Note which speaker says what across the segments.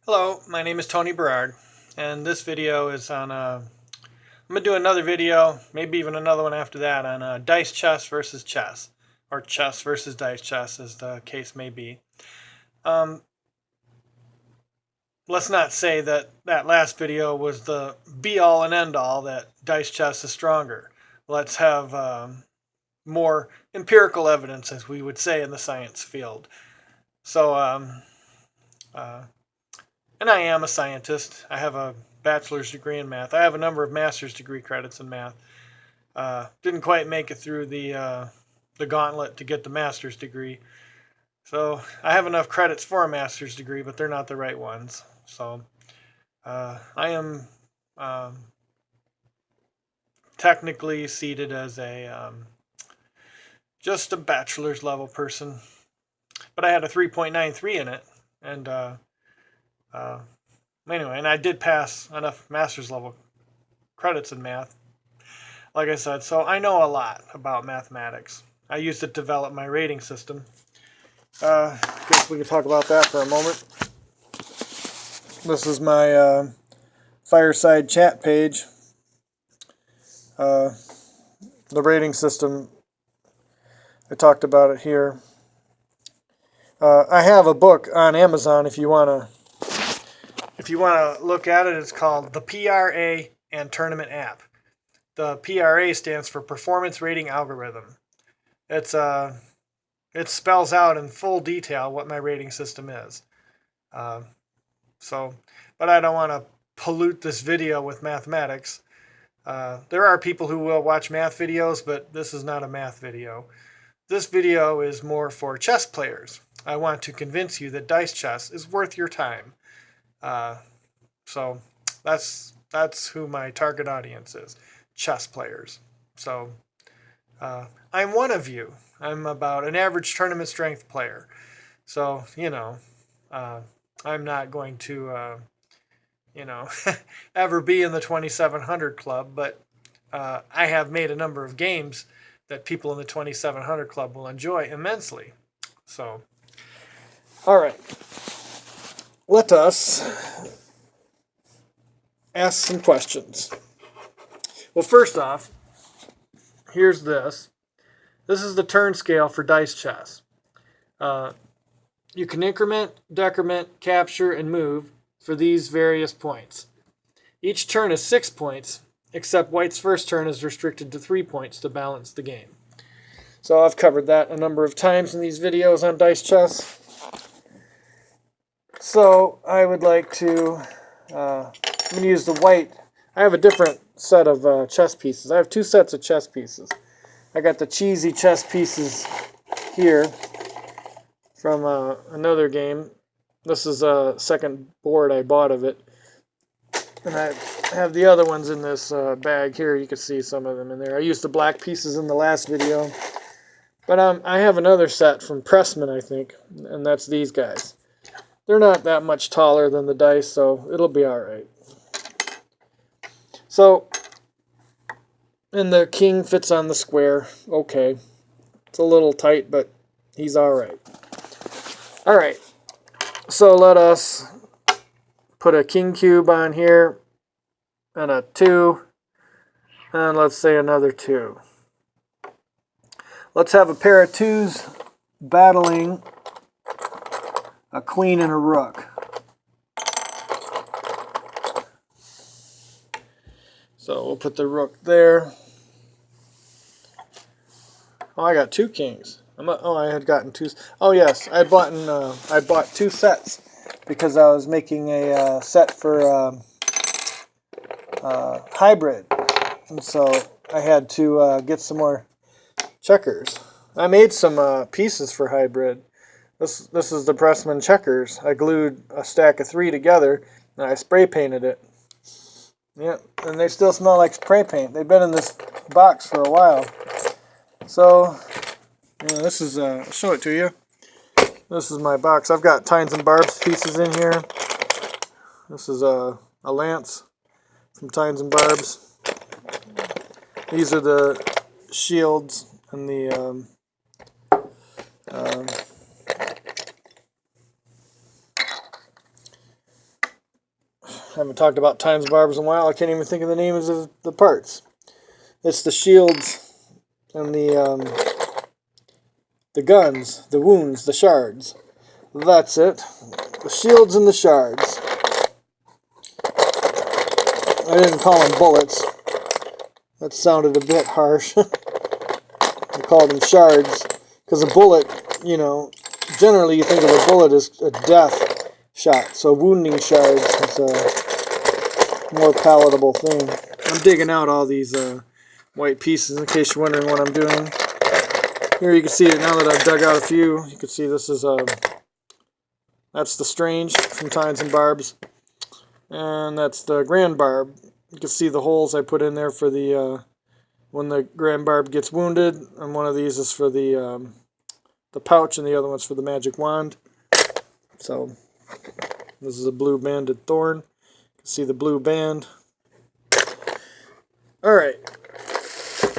Speaker 1: Hello, my name is Tony Berard, and this video is on, I'm going to do another video, maybe even another one after that, on dice chess versus chess, or chess versus dice chess, as the case may be. Let's not say that that last video was the be-all and end-all that dice chess is stronger. Let's have more empirical evidence, as we would say in the science field. So, and I am a scientist. I have a bachelor's degree in math. I have a number of master's degree credits in math. Didn't quite make it through the gauntlet to get the master's degree. So I have enough credits for a master's degree, but they're not the right ones. So I am technically seated as a just a bachelor's level person. But I had a 3.93 in it, and anyway, and I did pass enough master's level credits in math, like I said, so I know a lot about mathematics. I used it to develop my rating system. Guess we could talk about that for a moment. This is my fireside chat page. The rating system, I talked about it here. I have a book on Amazon if you want to look at it. It's called The PRA and Tournament App. The PRA stands for Performance Rating Algorithm. It spells out in full detail what my rating system is. But I don't want to pollute this video with mathematics. There are people who will watch math videos, but this is not a math video. This video is more for chess players. I want to convince you that dice chess is worth your time. So that's who my target audience is, chess players. So I'm one of you. I'm about an average tournament strength player. So, I'm not going to, ever be in the 2700 club, but I have made a number of games that people in the 2700 club will enjoy immensely. So, all right. Let us ask some questions. Well, first off, here's this. This is the turn scale for dice chess. You can increment, decrement, capture, and move for these various points. Each turn is 6 points, except white's first turn is restricted to 3 points to balance the game. So I've covered that a number of times in these videos on dice chess. So I would like to, I'm going to use the white. I have a different set of chess pieces. I have two sets of chess pieces. I got the cheesy chess pieces here from another game. This is a second board I bought of it. And I have the other ones in this bag here. You can see some of them in there. I used the black pieces in the last video. But I have another set from Pressman, I think, and that's these guys. They're not that much taller than the dice, so it'll be all right. So, and the king fits on the square. Okay. It's a little tight, but he's all right. All right. So let us put a king cube on here, and a 2, and let's say another 2. Let's have a pair of 2s battling a queen and a rook. So we'll put the rook there. Oh, I got 2 kings. I had gotten 2. Oh yes, I bought 2 sets because I was making a set for hybrid, and so I had to get some more checkers. I made some pieces for hybrid. This is the Pressman checkers. I glued a stack of 3 together and I spray painted it. Yeah, and they still smell like spray paint. They've been in this box for a while. So, this is, I'll show it to you. This is my box. I've got tines and barbs pieces in here. This is a lance from tines and barbs. These are the shields and the haven't talked about tines and barbs in a while. I can't even think of the names of the parts. It's the shields and the guns, the wounds, the shards. That's it. The shields and the shards. I didn't call them bullets. That sounded a bit harsh. I called them shards because a bullet, you know, generally you think of a bullet as a death shot. So wounding shards is a more palatable thing. I'm digging out all these white pieces in case you're wondering what I'm doing. Here you can see it now that I've dug out a few. You can see this is that's the strange from tines and barbs, and that's the grand barb. You can see the holes I put in there for the when the grand barb gets wounded, and one of these is for the pouch, and the other one's for the magic wand. So this is a blue banded thorn. You can see the blue band. All right,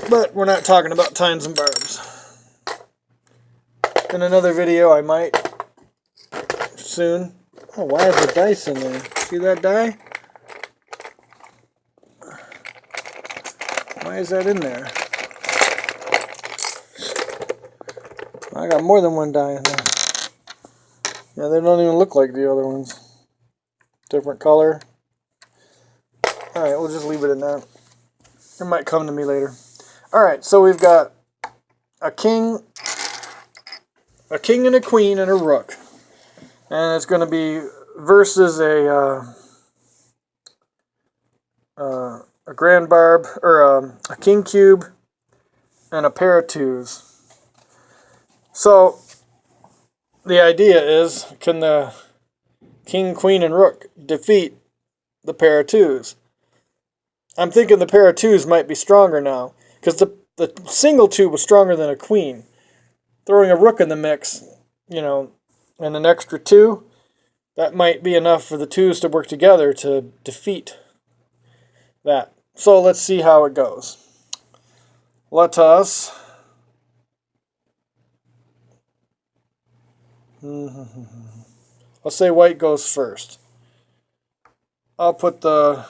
Speaker 1: but we're not talking about tines and barbs. In another video, I might soon. Oh, why is the dice in there? See that die? Why is that in there? I got more than one die in there. Yeah, they don't even look like the other ones. Different color. Alright, we'll just leave it in that. It might come to me later. Alright, so we've got a king and a queen and a rook. And it's going to be versus a grand barb, or a king cube, and a pair of twos. So, the idea is, can the king, queen, and rook defeat the pair of twos? I'm thinking the pair of twos might be stronger now, because the single two was stronger than a queen. Throwing a rook in the mix, you know, and an extra two, that might be enough for the twos to work together to defeat that. So let's see how it goes. Let us let's say white goes first. I'll put the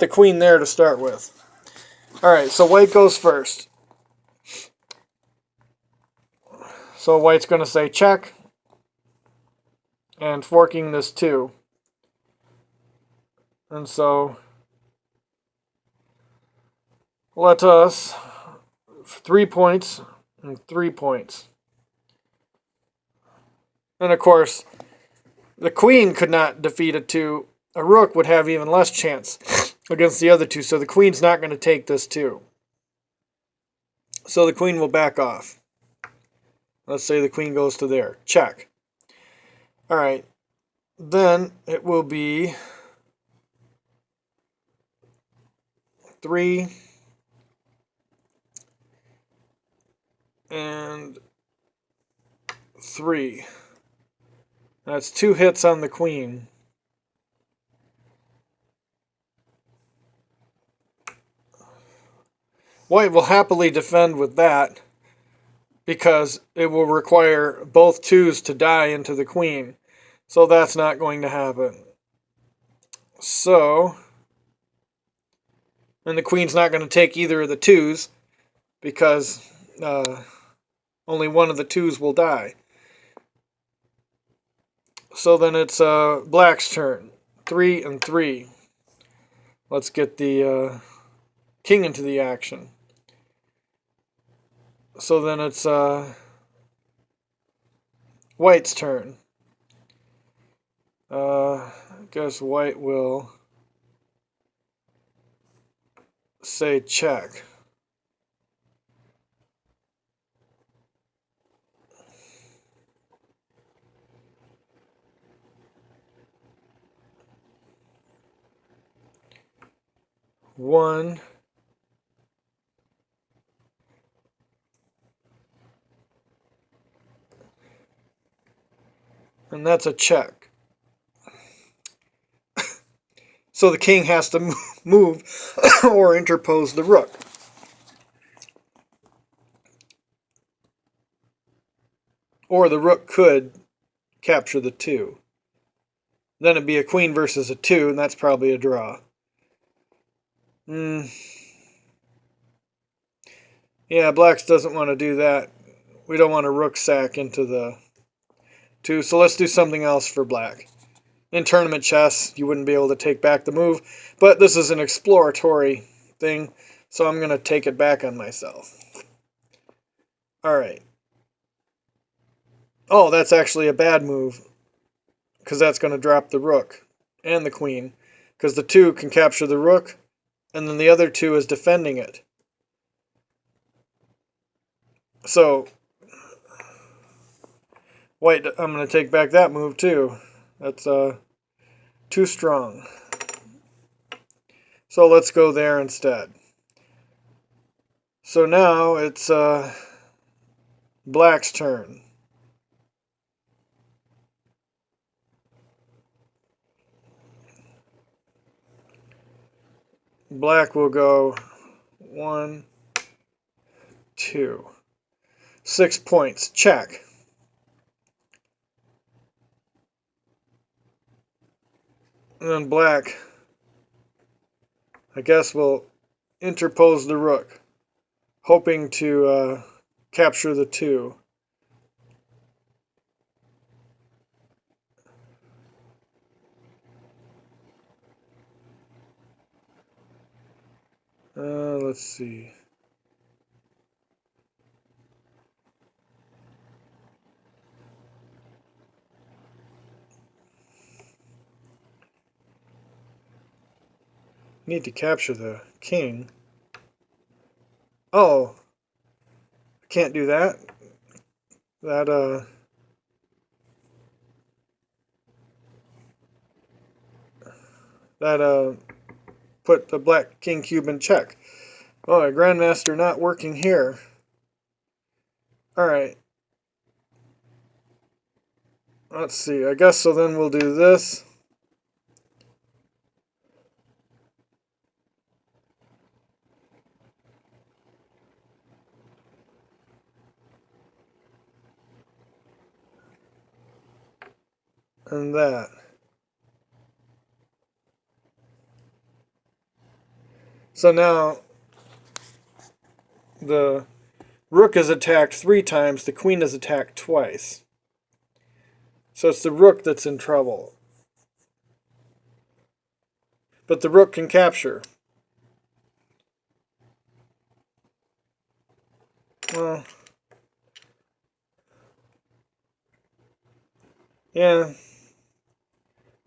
Speaker 1: queen there to start with. Alright, so white goes first. So white's going to say check, and forking this 2. And so let us 3 points and 3 points. And of course, the queen could not defeat a 2. A rook would have even less chance against the other 2, so the queen's not going to take this 2. So the queen will back off. Let's say the queen goes to there. Check. Alright. Then it will be 3 and 3. That's 2 hits on the queen. White will happily defend with that, because it will require both 2s to die into the queen. So that's not going to happen. So, and the queen's not going to take either of the 2s, because only one of the 2s will die. So then it's black's turn. 3 and 3. Let's get the king into the action. So then it's white's turn. I guess white will say check. One. And that's a check. So the king has to move or interpose the rook. Or the rook could capture the 2. Then it'd be a queen versus a 2, and that's probably a draw. Yeah, blacks doesn't want to do that. We don't want to rook sack into the 2, so let's do something else for black. In tournament chess, you wouldn't be able to take back the move, but this is an exploratory thing, so I'm going to take it back on myself. Alright. Oh, that's actually a bad move, because that's going to drop the rook and the queen, because the 2 can capture the rook, and then the other 2 is defending it. So, white, I'm going to take back that move too. That's too strong. So let's go there instead. So now it's black's turn. Black will go 1, 2. 6 points. Check. And then black, I guess, will interpose the rook, hoping to capture the 2. Let's see. Need to capture the king. Oh, I can't do that. That put the black king cube in check. Oh, a grandmaster not working here. Alright. Let's see. I guess so then we'll do this. And that. So now the rook is attacked 3 times, the queen is attacked twice. So it's the rook that's in trouble. But the rook can capture. Well, yeah.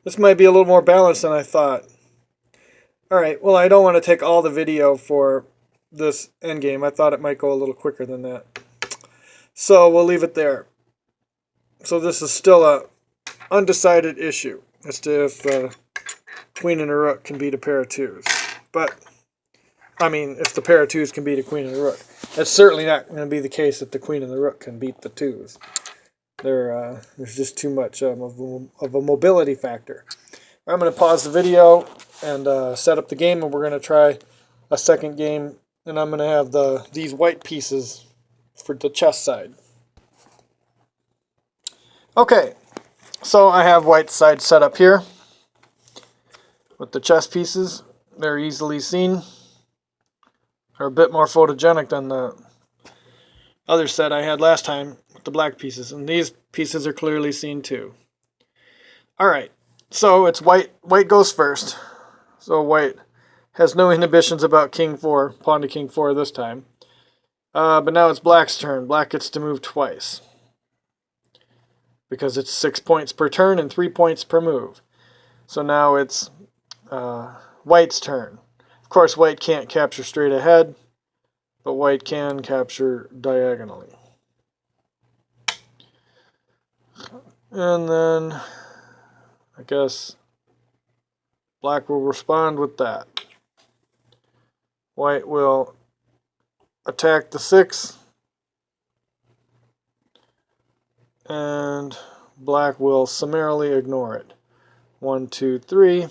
Speaker 1: This might be a little more balanced than I thought. Alright, well, I don't want to take all the video for this endgame. I thought it might go a little quicker than that. So we'll leave it there. So this is still a undecided issue as to if the queen and a rook can beat a pair of 2s. But, I mean, if the pair of 2s can beat a queen and a rook. That's certainly not going to be the case if the queen and the rook can beat the 2s. There's just too much of a mobility factor. I'm going to pause the video and set up the game, and we're going to try a second game. And I'm going to have these white pieces for the chess side. Okay, so I have white side set up here with the chess pieces. They're easily seen. They're a bit more photogenic than the other set I had last time with the black pieces. And these pieces are clearly seen too. Alright, so it's white. White goes first. So white has no inhibitions about king 4, pawn to king 4 this time. But now it's black's turn. Black gets to move twice, because it's 6 points per turn and 3 points per move. So now it's white's turn. Of course, white can't capture straight ahead, but white can capture diagonally. And then I guess black will respond with that. White will attack the 6, and black will summarily ignore it. 1, 2, 3.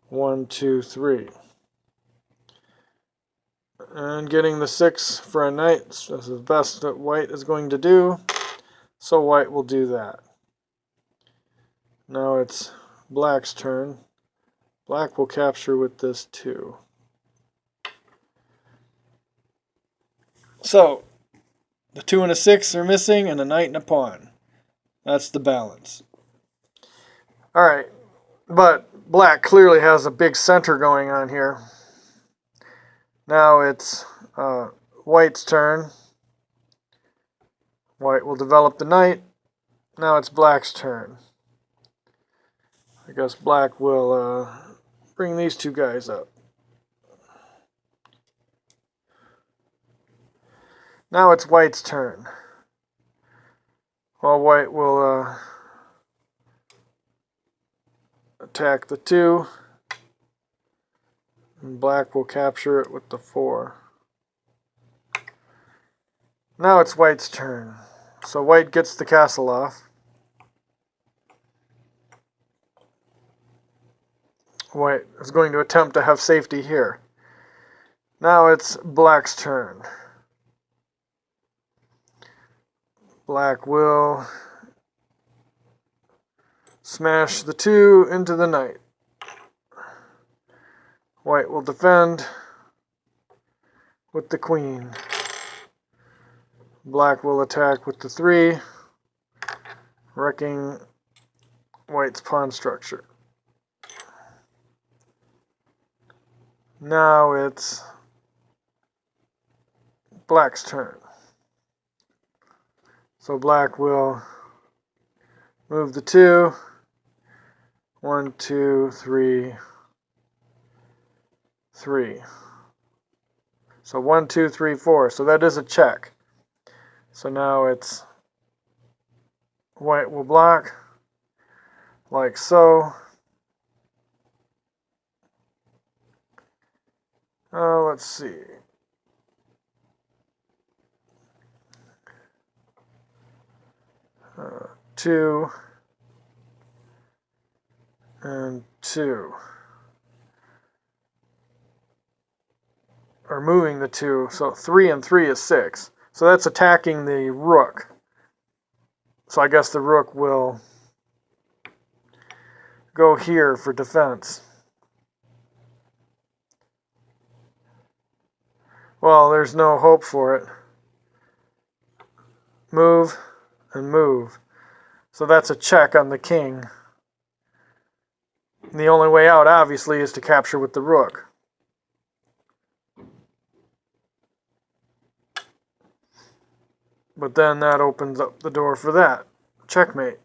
Speaker 1: 1, 2, 3. And getting the 6 for a knight is the best that white is going to do. So white will do that. Now it's black's turn. Black will capture with this 2. So, the 2 and a 6 are missing, and a knight and a pawn. That's the balance. Alright, but black clearly has a big center going on here. Now it's white's turn. White will develop the knight. Now it's black's turn. I guess black will bring these 2 guys up. Now it's white's turn. Well, white will attack the 2. And black will capture it with the 4. Now it's white's turn. So white gets the castle off. White is going to attempt to have safety here. Now it's black's turn. Black will smash the 2 into the knight. White will defend with the queen. Black will attack with the 3, wrecking white's pawn structure. Now it's black's turn. So black will move the 2. 1, 2, 3, 3. So 1, 2, 3, 4. So that is a check. So now it's white will block like so. Let's see. Two and 2. Or moving the 2. So 3 and 3 is 6. So that's attacking the rook. So I guess the rook will go here for defense. Well, there's no hope for it. Move and move. So that's a check on the king. And the only way out, obviously, is to capture with the rook. But then that opens up the door for that. Checkmate.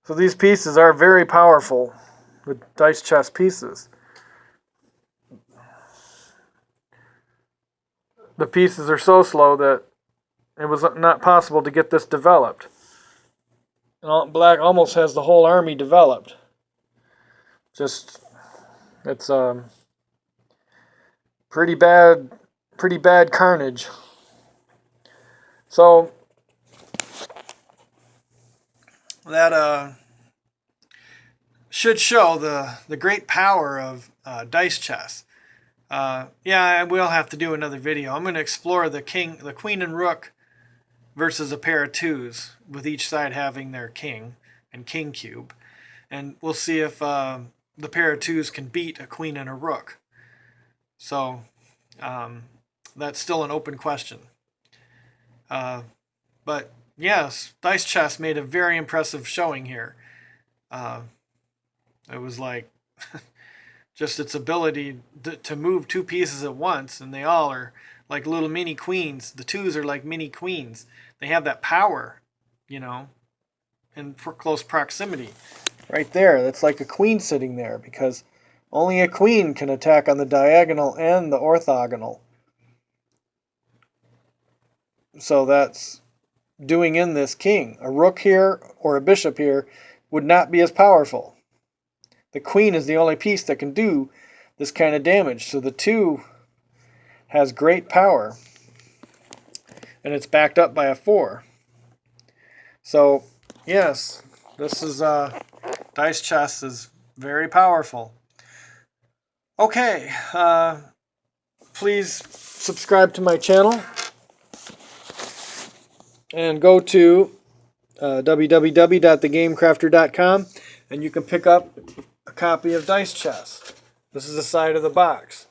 Speaker 1: So these pieces are very powerful, the dice chess pieces. The pieces are so slow that it was not possible to get this developed. And black almost has the whole army developed. Just, it's pretty bad carnage. So that should show the great power of dice chess. Yeah, I will have to do another video. I'm going to explore the queen and rook versus a pair of 2s, with each side having their king and king cube. And we'll see if the pair of 2s can beat a queen and a rook. So that's still an open question. But yes, dice chess made a very impressive showing here. It was like just its ability to move 2 pieces at once, and they all are like little mini queens. The 2s are like mini queens. They have that power, you know, in close proximity. Right there, that's like a queen sitting there, because only a queen can attack on the diagonal and the orthogonal. So that's doing in this king. A rook here or a bishop here would not be as powerful. The queen is the only piece that can do this kind of damage. So the 2 has great power. And it's backed up by a 4. So, yes, this is dice chess is very powerful. Okay, please subscribe to my channel. And go to www.thegamecrafter.com, and you can pick up a copy of Dice Chess. This is the side of the box.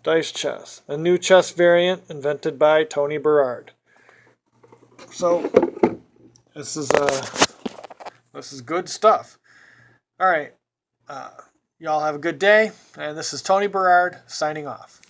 Speaker 1: Dice Chess, a new chess variant invented by Tony Berard. So this is good stuff. All right, y'all have a good day, and this is Tony Berard signing off.